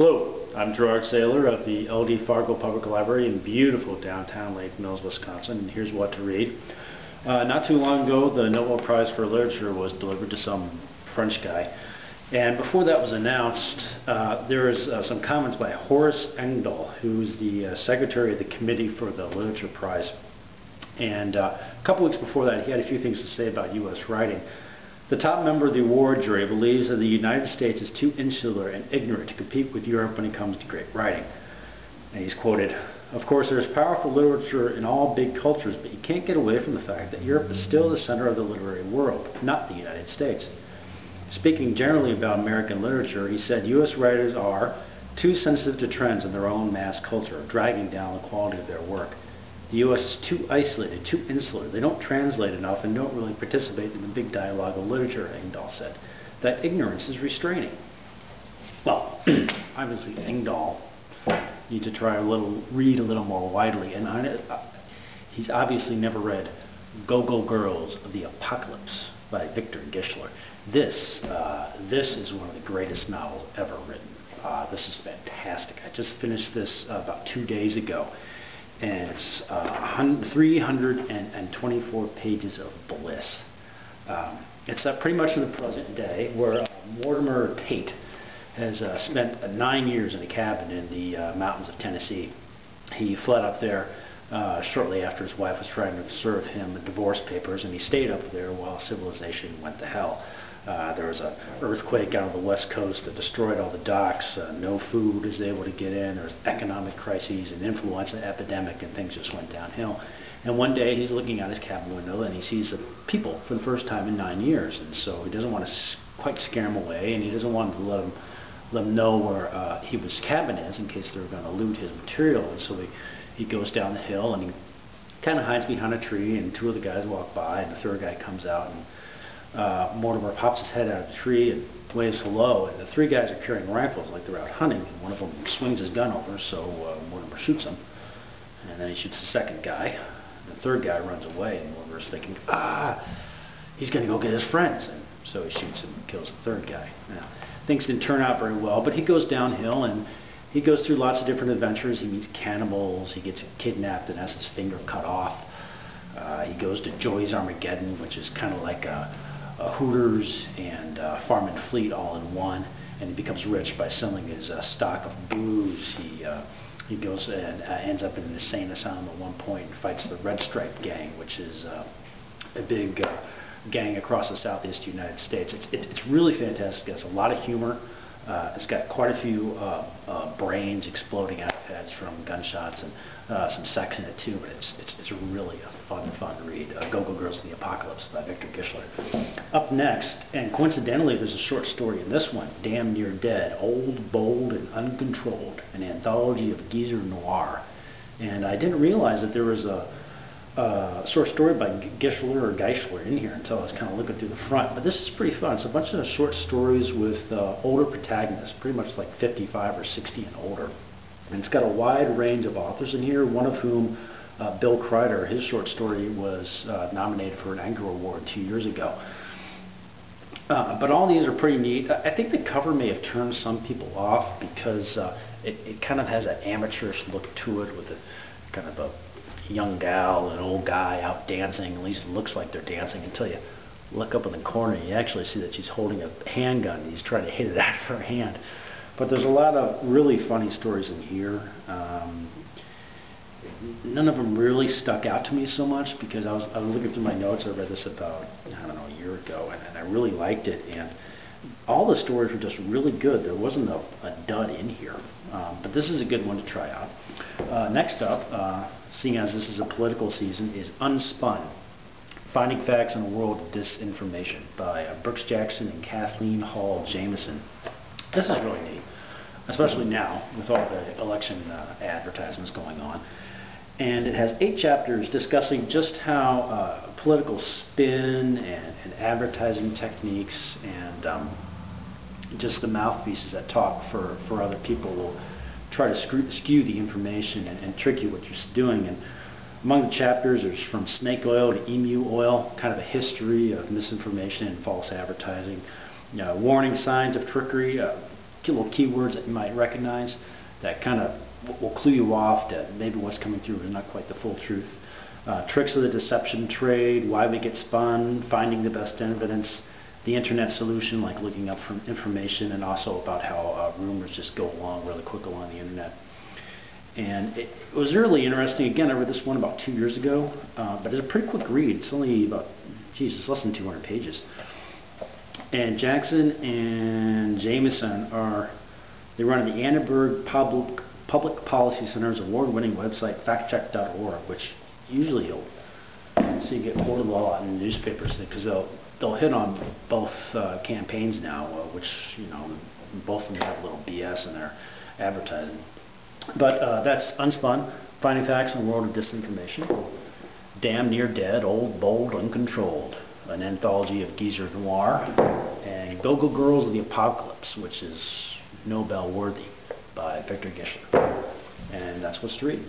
Hello, I'm Gerard Saylor of the LD Fargo Public Library in beautiful downtown Lake Mills, Wisconsin, and here's what to read. Not too long ago, the Nobel Prize for Literature was delivered to some French guy, and before that was announced, there was some comments by Horace Engdahl, who's the secretary of the committee for the Literature Prize. And a couple weeks before that, he had a few things to say about U.S. writing. The top member of the award jury believes that the United States is too insular and ignorant to compete with Europe when it comes to great writing. And he's quoted, "Of course, there's powerful literature in all big cultures, but you can't get away from the fact that Europe is still the center of the literary world, not the United States." Speaking generally about American literature, he said U.S. writers are too sensitive to trends in their own mass culture, dragging down the quality of their work. The U.S. is too isolated, too insular. They don't translate enough and don't really participate in the big dialogue of literature, Engdahl said. That ignorance is restraining. Well, obviously Engdahl needs to try read a little more widely, and he's obviously never read Go-Go Girls of the Apocalypse by Victor Gischler. This is one of the greatest novels ever written. This is fantastic. I just finished this about 2 days ago. And it's 324 pages of bliss. It's pretty much in the present day, where Mortimer Tate has spent 9 years in a cabin in the mountains of Tennessee. He fled up there shortly after his wife was trying to serve him divorce papers, and he stayed up there while civilization went to hell. There was an earthquake out on the west coast that destroyed all the docks. No food is able to get in. There's economic crises, an influenza epidemic, and things just went downhill. And one day he's looking out his cabin window and he sees the people for the first time in 9 years. And so he doesn't want to quite scare them away, and he doesn't want to let them know where his cabin is in case they're going to loot his material. And so he goes down the hill and he kind of hides behind a tree, and two of the guys walk by, and the third guy comes out, and Mortimer pops his head out of the tree and waves hello, and the three guys are carrying rifles like they're out hunting, and one of them swings his gun over, so Mortimer shoots him, and then he shoots the second guy, and the third guy runs away, and Mortimer's thinking, he's going to go get his friends, and so he shoots him and kills the third guy. Now, things didn't turn out very well, but he goes downhill, and he goes through lots of different adventures. He meets cannibals, he gets kidnapped and has his finger cut off. He goes to Joey's Armageddon, which is kind of like a Hooters and Farm and Fleet all in one, and he becomes rich by selling his stock of booze. He goes and ends up in an insane asylum at one point and fights the Red Stripe Gang, which is a big gang across the southeast United States. It's really fantastic. It has a lot of humor. It's got quite a few brains exploding out of heads from gunshots, and some sex in it too, but it's really a fun read. Go-Go Girls of the Apocalypse by Victor Gischler. Up next, and coincidentally there's a short story in this one, Damn Near Dead, Old, Bold, and Uncontrolled, an anthology of geezer noir. And I didn't realize that there was a short story by Gischler in here until I was kind of looking through the front. But this is pretty fun. It's a bunch of short stories with older protagonists, pretty much like 55 or 60 and older. And it's got a wide range of authors in here, one of whom, Bill Kreider, his short story was nominated for an Edgar Award 2 years ago. But all these are pretty neat. I think the cover may have turned some people off because it kind of has an amateurish look to it, with a kind of a young gal and an old guy out dancing. At least it looks like they're dancing until you look up in the corner and you actually see that she's holding a handgun and he's trying to hit it out of her hand. But there's a lot of really funny stories in here. None of them really stuck out to me so much because I was looking through my notes. I read this about, I don't know, a year ago, and I really liked it. And all the stories were just really good. There wasn't a dud in here. But this is a good one to try out. Next up, seeing as this is a political season, is unSpun, Finding Facts in a World of Disinformation by Brooks Jackson and Kathleen Jamieson. This is really neat, especially now with all the election advertisements going on. And it has 8 chapters discussing just how political spin and advertising techniques and just the mouthpieces that talk for other people will try to skew the information and trick you what you're doing. And among the chapters, there's from snake oil to emu oil, kind of a history of misinformation and false advertising, warning signs of trickery, little keywords that you might recognize that kind of will clue you off that maybe what's coming through is not quite the full truth. Tricks of the deception trade, why we get spun, finding the best evidence, the internet solution, like looking up for information, and also about how rumors just go along really quick along the internet. And it was really interesting. Again, I read this one about 2 years ago, but it's a pretty quick read. It's only about, geez, it's less than 200 pages. And Jackson and Jamieson they run the Annenberg Public Policy Center's award-winning website, factcheck.org, which usually you'll see get quoted a lot in newspapers because they'll hit on both campaigns now, which, you know, both of them have a little BS in their advertising. But that's unSpun, Finding Facts in a World of Disinformation. Damn Near Dead, Old, Bold, Uncontrolled, an anthology of Gischler noir. And Go-Go Girls of the Apocalypse, which is Nobel worthy, by Victor Gischler. And that's what's to read.